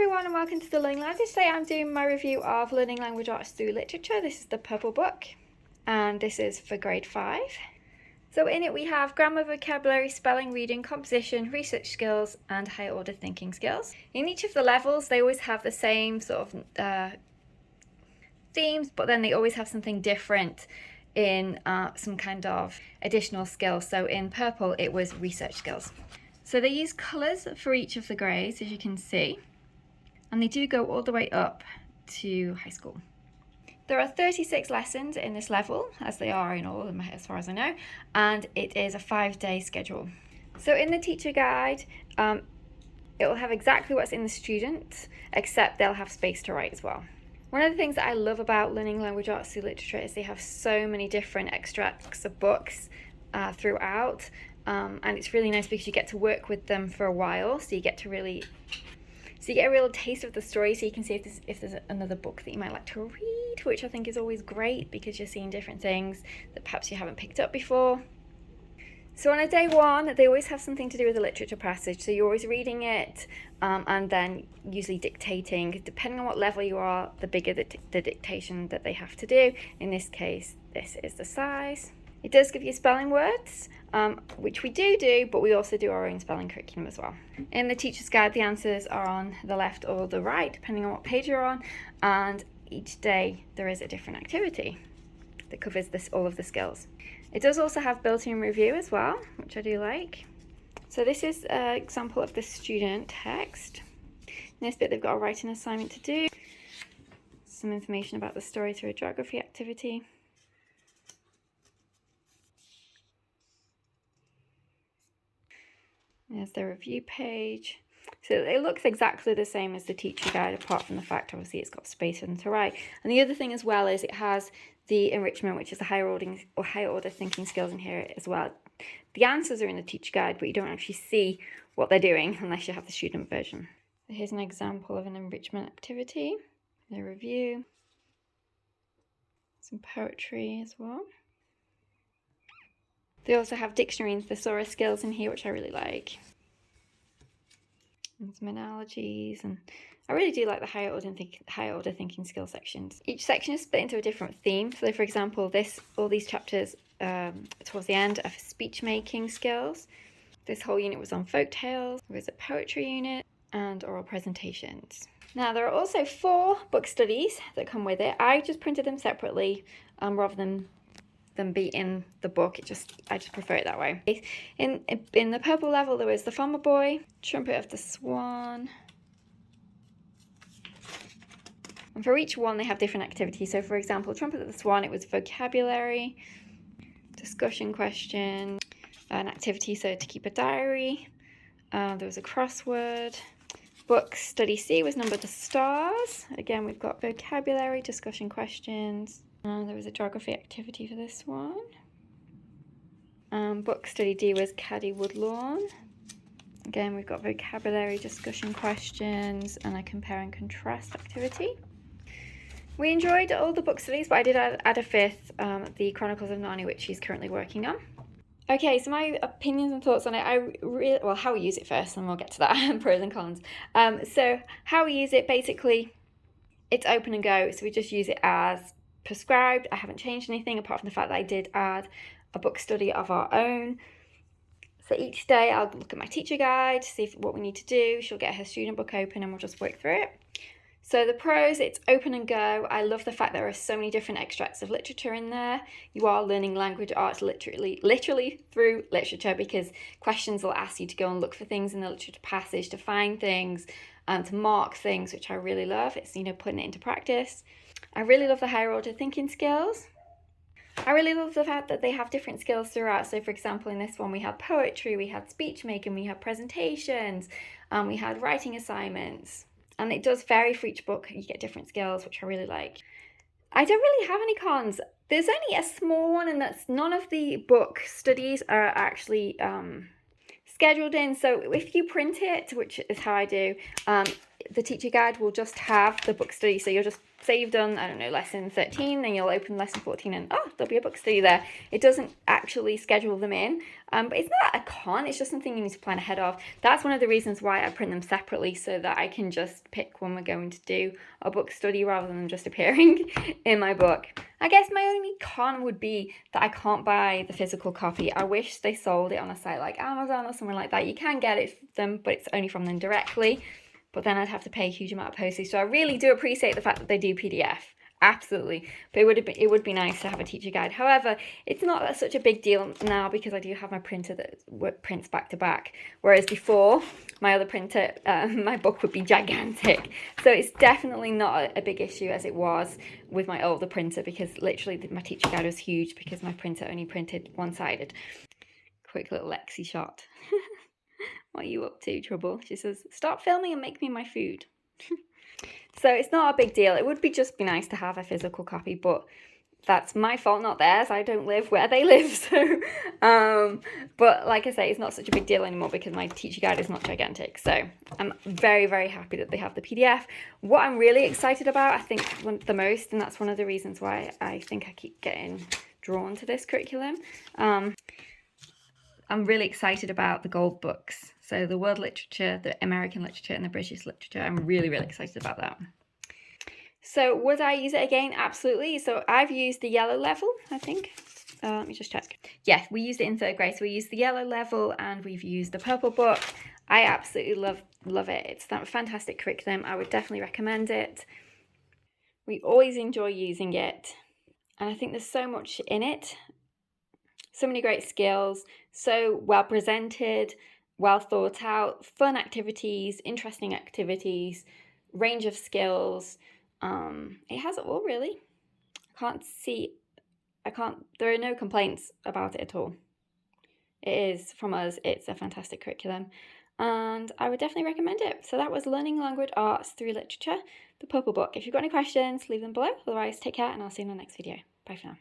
everyone and welcome to The Learning Ladder. Today I'm doing my review of Learning Language Arts through Literature. This is the purple book and this is for grade 5. So in it we have grammar, vocabulary, spelling, reading, composition, research skills and higher order thinking skills. In each of the levels they always have the same sort of themes, but then they always have something different in some kind of additional skills. So in purple it was research skills. So they use colours for each of the grades, as you can see, and they do go all the way up to high school. There are 36 lessons in this level, as they are in all of them as far as I know, and it is a 5-day schedule. So in the teacher guide, it will have exactly what's in the student, except they'll have space to write as well. One of the things that I love about Learning Language Arts through Literature is they have so many different extracts of books throughout. And it's really nice because you get to work with them for a while, so you get a real taste of the story, so you can see if there's another book that you might like to read, which I think is always great because you're seeing different things that perhaps you haven't picked up before. So on a day one, they always have something to do with the literature passage, so you're always reading it and then usually dictating. Depending on what level you are, the bigger the dictation that they have to do. In this case, this is the size. It does give you spelling words, which we do, but we also do our own spelling curriculum as well. In the teacher's guide, the answers are on the left or the right, depending on what page you're on, and each day there is a different activity that covers all of the skills. It does also have built-in review as well, which I do like. So this is an example of the student text. In this bit, they've got a writing assignment to do, some information about the story through a geography activity. There's the review page. So it looks exactly the same as the teacher guide, apart from the fact obviously it's got space for them to write. And the other thing as well is it has the enrichment, which is the higher order thinking skills in here as well. The answers are in the teacher guide, but you don't actually see what they're doing unless you have the student version. So here's an example of an enrichment activity, the review, some poetry as well. They also have dictionary and thesaurus skills in here, which I really like. And some analogies, and I really do like the higher order thinking skill sections. Each section is split into a different theme. So for example, all these chapters towards the end are for speech making skills. This whole unit was on folk tales. There was a poetry unit and oral presentations. Now there are also 4 book studies that come with it. I just printed them separately rather than be in the book. I just prefer it that way. In the purple level there was the Farmer Boy, Trumpet of the Swan, and for each one they have different activities. So for example, Trumpet of the Swan, it was vocabulary, discussion question, an activity so to keep a diary, there was a crossword. Book study C was Number the Stars. Again, we've got vocabulary, discussion questions. There was a geography activity for this one. Book study D was Caddy Woodlawn. Again, we've got vocabulary, discussion questions, and a compare and contrast activity. We enjoyed all the book studies, but I did add a 5th, the Chronicles of Narnia, which she's currently working on. Okay, so my opinions and thoughts on it. How we use it first, and we'll get to that, pros and cons. So how we use it, basically, it's open and go, so we just use it as prescribed. I haven't changed anything apart from the fact that I did add a book study of our own. So each day I'll look at my teacher guide, see what we need to do. She'll get her student book open and we'll just work through it. So the pros, it's open and go. I love the fact there are so many different extracts of literature in there. You are learning language arts literally through literature, because questions will ask you to go and look for things in the literature passage, to find things, to mark things, which I really love. It's, putting it into practice. I really love the higher order thinking skills. I really love the fact that they have different skills throughout. So for example, in this one we had poetry, we had speech making, we had presentations, we had writing assignments. And it does vary for each book. You get different skills, which I really like. I don't really have any cons. There's only a small one, and that's none of the book studies are actually scheduled in. So if you print it, which is how I do, the teacher guide will just have the book study. So you'll just say you've done, I don't know, lesson 13, and you'll open lesson 14 and, oh, there'll be a book study there. It doesn't actually schedule them in, but it's not a con, it's just something you need to plan ahead of. That's one of the reasons why I print them separately, so that I can just pick when we're going to do a book study rather than them just appearing in my book. I guess my only con would be that I can't buy the physical copy. I wish they sold it on a site like Amazon or somewhere like that. You can get it from them, but it's only from them directly. But then I'd have to pay a huge amount of postage. So I really do appreciate the fact that they do PDF. Absolutely. But it would be nice to have a teacher guide. However, it's not such a big deal now because I do have my printer that prints back to back. Whereas before, my other printer, my book would be gigantic. So it's definitely not a big issue as it was with my older printer, because literally my teacher guide was huge because my printer only printed one-sided. Quick little Lexi shot. What are you up to, Trouble? She says, stop filming and make me my food. So it's not a big deal. It would just be nice to have a physical copy, but that's my fault, not theirs. I don't live where they live. So, but like I say, it's not such a big deal anymore because my teacher guide is not gigantic. So I'm very, very happy that they have the PDF. What I'm really excited about, I think the most, and that's one of the reasons why I think I keep getting drawn to this curriculum, I'm really excited about the gold books. So the world literature, the American literature, and the British literature. I'm really, really excited about that. So would I use it again? Absolutely. So I've used the yellow level, I think. Let me just check. Yeah, we used it in 3rd grade. So we used the yellow level and we've used the purple book. I absolutely love it. It's that fantastic curriculum. I would definitely recommend it. We always enjoy using it. And I think there's so much in it. So many great skills, so well presented, well thought out, fun activities, interesting activities, range of skills. It has it all, really. There are no complaints about it at all. It is, from us, it's a fantastic curriculum. And I would definitely recommend it. So that was Learning Language Arts through Literature, the purple book. If you've got any questions, leave them below. Otherwise, take care and I'll see you in the next video. Bye for now.